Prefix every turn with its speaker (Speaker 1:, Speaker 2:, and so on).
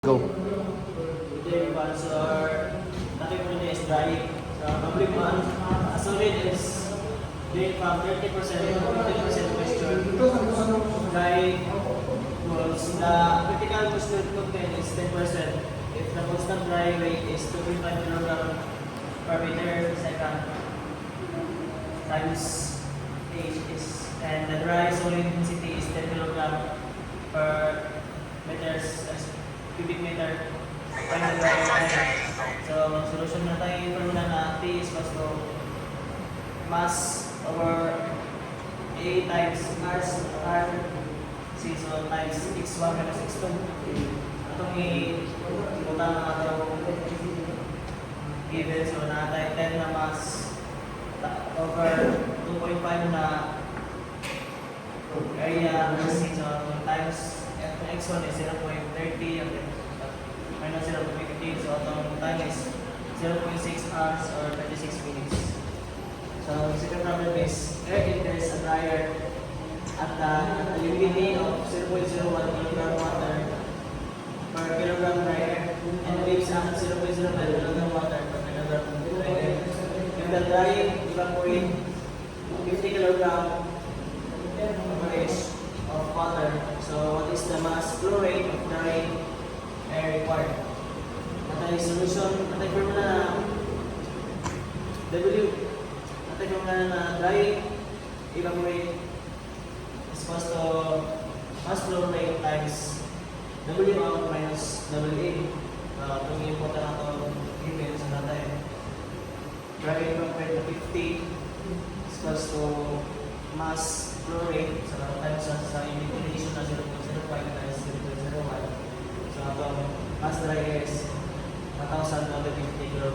Speaker 1: Go.
Speaker 2: Today ones are nothing for is drying. So public one, a solid is doing from 30% to 50% moisture. Drying equals the critical moisture content is 10%. If the constant dry rate is 2.5 kg per meter second times H is, and the dry solid density is 10 kg per meters cubic meter. So, solution na tayo yung formula na T is equals to mass over A times R C, so times x1 minus x2. Itong i-ibutan na itong given, so na tayo 10 na mass over 2.5 na area C, so times x1 is 0.30 minus 0.50, so itong time is 0.6 hours or 36 minutes. So, second problem is air enters a dryer at the humidity of 0.01 kg water per kilogram dry air and leaves out 0.05 kg water per kilogram dry air. If the drying evaporate 50 kg average of water, so what is the mass flow rate of drying air required? At ay solution, at ay formula na W, at ay formula na dry evaporate is equals to mass flow rate times W out minus WA. Itong i-import na ito given sa natin. Dry evaporate to 50 is equals to mass flow rate times sa evaporation na 0.05 times 0.01. So, mass dry air is 1,250 kg